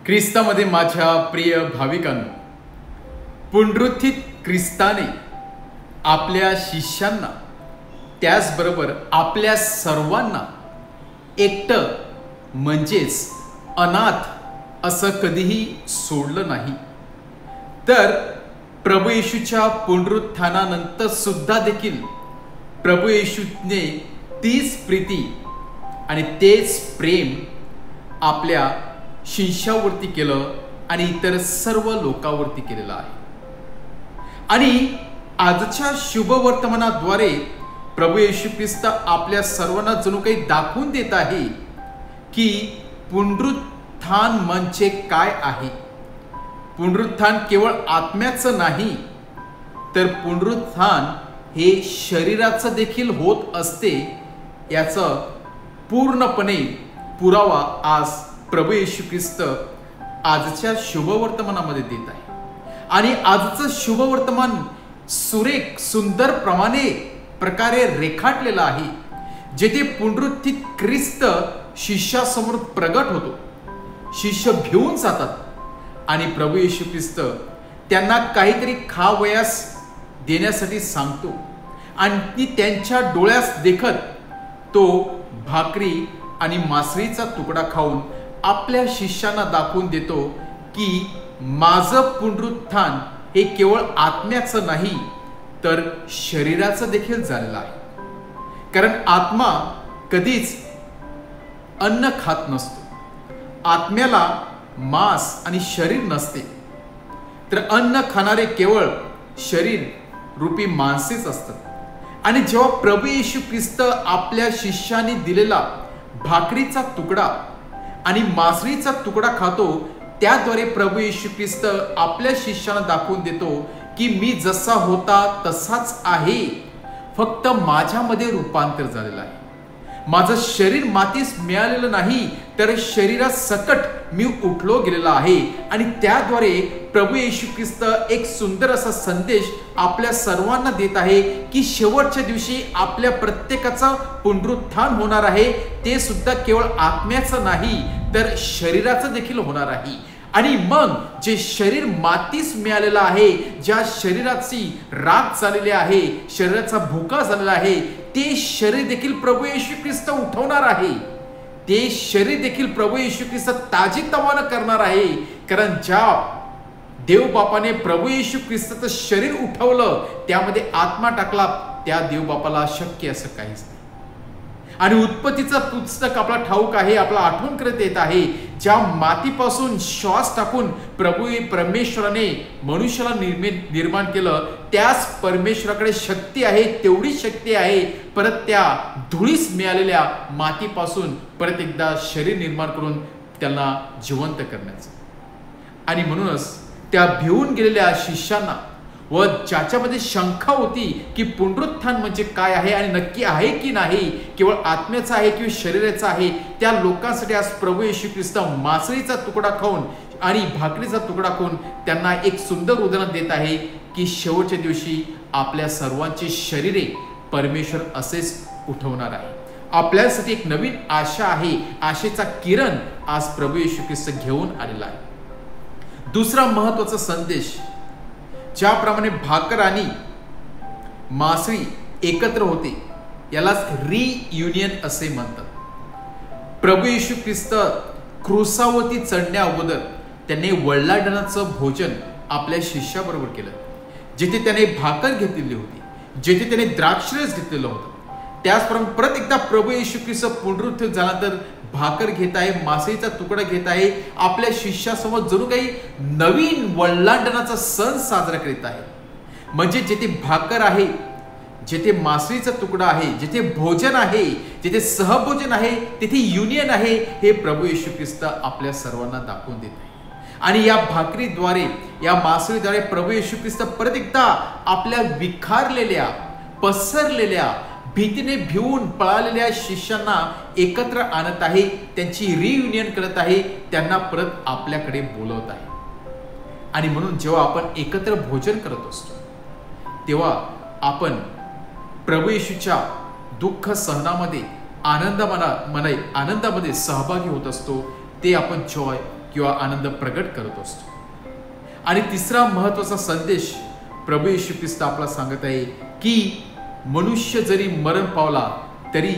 ख्रिस्तामध्ये माझ्या प्रिय भाविकांनो, पुनरुत्थित ख्रिस्ताने आपल्या शिष्यांना त्याचबरोबर आपल्या सर्वांना एकटं म्हणजेच अनाथ असं कधीही सोडलं नाही। तर प्रभू येशूच्या पुनरुत्थानानंतर सुद्धा देखील प्रभू येशूने तीच प्रीती आणि तेच प्रेम आपल्या शिष्यावरती केलं आणि इतर सर्व लोकांवरती केलेलं आहे। आणि आजच्या शुभवर्तमानाद्वारे प्रभू येशू ख्रिस्त आपल्या सर्वांना जणू काही दाखवून देत आहे की पुनरुत्थान म्हणजे काय आहे। पुनरुत्थान केवळ आत्म्याचं नाही, तर पुनरुत्थान हे शरीराचं देखील होत असते, याचं पूर्णपणे पुरावा आज प्रभू येशू ख्रिस्त आजच्या शुभवर्तमानामध्ये देत आहे। आणि आजचं शुभवर्तमान सुरेख सुंदर प्रकारे रेखाटलेलं आहे, जेथे पुनरुत्थित ख्रिस्त शिष्यासमोर प्रगट होतो। शिष्य भिवून जातात आणि प्रभू येशू ख्रिस्त त्यांना काहीतरी खावयास देण्यासाठी सांगतो आणि त्यांच्या डोळ्यास देखत तो भाकरी आणि मासळीचा तुकडा खाऊन आपल्या शिष्यांना दाखवून देतो की माझं पुनरुत्थान हे केवळ आत्म्याचं नाही, तर शरीराचं देखील झालेलं आहे। कारण आत्मा कधीच अन्न खात नसतो, आत्म्याला मांस आणि शरीर नसते, तर अन्न खाणारे केवळ शरीर रूपी माणसेच असतात। आणि जेव्हा प्रभू येशू ख्रिस्त आपल्या शिष्यांनी दिलेला भाकरीचा तुकडा आणि मासळीचा तुकडा खातो, त्याद्वारे प्रभू येशू ख्रिस्त आपल्या शिष्यांना दाखवून देतो की मी जसा होता तसाच आहे, फक्त माझ्यामध्ये रूपांतर झालेलं आहे। माझं शरीर मातीस मिळालेलं नाही, तर शरीरासकट मी उठलो गेलेला आहे। आणि त्याद्वारे प्रभू येशू ख्रिस्त एक सुंदर असा संदेश आपल्या सर्वांना देत आहे की शेवटच्या दिवशी आपल्या प्रत्येकाचं पुनरुत्थान होणार आहे, ते सुद्धा केवळ आत्म्याचं नाही, तर शरीराचं देखील होणार आहे। आणि मग जे शरीर मातीस मिळालेलं आहे, ज्या शरीराची राख झालेली आहे, शरीराचा भुका झालेला आहे, ते शरीर देखील प्रभू येशू ख्रिस्त उठवणार आहे। ते शरीर देखील प्रभू येशू ख्रिस्त ताजीतवानं करणार आहे। कारण ज्या देव बापाने प्रभू येशू ख्रिस्ताचं शरीर उठवलं, त्यामध्ये आत्मा टाकला, त्या देव बापाला शक्य असं काहीच नाही। आणि उत्पत्तीचं पुस्तक आपला ठाऊक आहे, आपला आठवण करत येत आहे, ज्या मातीपासून श्वास टाकून परमेश्वराने मनुष्याला निर्माण केलं, त्याच परमेश्वराकडे शक्ती आहे, तेवढी शक्ती आहे परत त्या धुळीस मिळालेल्या मातीपासून परत एकदा शरीर निर्माण करून त्यांना जिवंत करण्याचं। आणि म्हणूनच त्या भिवून गेलेल्या शिष्यांना व ज्याच्यामध्ये शंका होती की पुनरुत्थान म्हणजे काय आहे आणि नक्की आहे की नाही, केवळ आत्म्याचं आहे किंवा शरीराचं आहे, त्या लोकांसाठी आज प्रभू येशू ख्रिस्त मासळीचा तुकडा खाऊन आणि भाकरीचा तुकडा खाऊन त्यांना एक सुंदर उदाहरण देत आहे की शेवटच्या दिवशी आपल्या सर्वांची शरीरे परमेश्वर असेच उठवणार आहे। आपल्यासाठी एक नवीन आशा आहे, आशेचा किरण आज प्रभू येशू ख्रिस्त घेऊन आलेला आहे। दुसरा महत्वाचा संदेश, ज्याप्रमाणे भाकर आणि मासळी एकत्र होते, यालाच रियुनियन असे म्हणतात। प्रभू येशू ख्रिस्त क्रूसावरती चढण्या अगोदर त्यांनी वल्लाडणाचं भोजन आपल्या शिष्याबरोबर केलं, जिथे त्याने भाकर घेतलेली होती, जिथे त्याने द्राक्षरस घेतलेलं होतं। त्याचप्रमाणे परत एकदा प्रभू येशू ख्रिस्त पुनरुत्थित झाल्यानंतर भाकर घेत आहे, मासळीचा तुकडा घेत आहे, आपल्या शिष्यासमोर जणू काही नवीन वल्लांडणाचा सण साजरा करीत आहे। म्हणजे जिथे भाकर आहे, जिथे मासळीचा तुकडा आहे, जिथे भोजन आहे, जिथे सहभोजन आहे, तिथे युनियन आहे, हे प्रभू येशू ख्रिस्त आपल्या सर्वांना दाखवून देत आहे। आणि या भाकरीद्वारे, या मासळीद्वारे प्रभू येशू ख्रिस्त परत एकदा आपल्या विखारलेल्या, पसरलेल्या, भीतीने भिवून पळालेल्या शिष्यांना एकत्र आणत आहे, त्यांची रियुनियन करत आहे, त्यांना परत आपल्याकडे बोलवत आहे। आणि म्हणून जेव्हा आपण एकत्र भोजन करत असतो, तेव्हा आपण प्रभू येशूच्या दुःख सहनामध्ये आनंदामध्ये सहभागी होत असतो, ते आपण जॉय किंवा आनंद प्रगट करत असतो. आणि तिसरा महत्वाचा संदेश प्रभू येशू ख्रिस्त आपला सांगत आहे की मनुष्य जरी मरण पावला तरी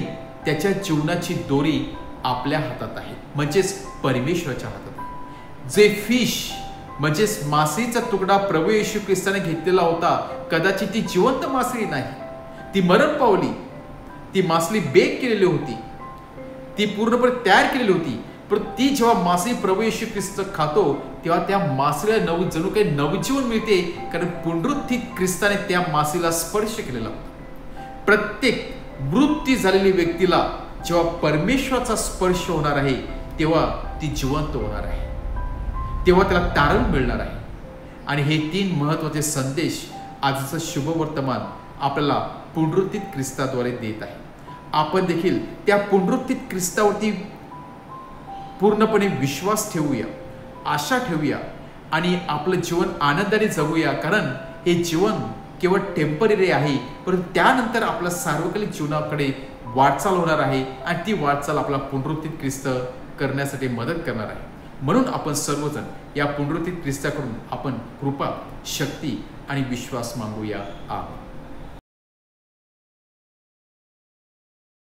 त्याच्या जीवनाची दोरी आपल्या हातात आहे, म्हणजेच परमेश्वराच्या हातात आहे. जे फिश म्हणजेच मासळीचा तुकडा प्रभू येशू ख्रिस्ताने घेतलेला होता, कदाचित ती जिवंत मासळी नाही, ती मरण पावली. ती मासळी बेक केलेली होती, ती पूर्णपणे तयार केलेली होती. पण ती जेव्हा मासळी प्रभू येशू ख्रिस्त खातो तेव्हा त्या मासळीला जणू काही नवजीवन मिळते, कारण पुनरुत्थित ख्रिस्ताने त्या मासळीला स्पर्श केलेला होता. प्रत्येक मृत्यू झालेली व्यक्तीला जेव्हा परमेश्वराचा स्पर्श होणार आहे तेव्हा ती जिवंत होणार आहे, तेव्हा त्याला तारण मिळणार आहे. आणि हे 3 महत्वाचे संदेश आजचं शुभ वर्तमान आपल्याला पुनरुत्थित ख्रिस्ताद्वारे देत आहे. आपण देखील त्या पुनरुत्थित ख्रिस्तावरती पूर्णपणे विश्वास ठेवूया, आशा ठेवूया आणि आपलं जीवन आनंदाने जगूया. कारण हे जीवन केवळ टेम्पररी आहे, परंतु त्यानंतर आपल्या सार्वकालिक जीवनाकडे वाटचाल होणार आहे आणि ती वाटचाल आपला पुनरुत्थित ख्रिस्त करण्यासाठी मदत करणार आहे. म्हणून आपण सर्वजण या पुनरुत्थित ख्रिस्ताकडून आपण कृपा, शक्ती आणि विश्वास मागूया. आमेन.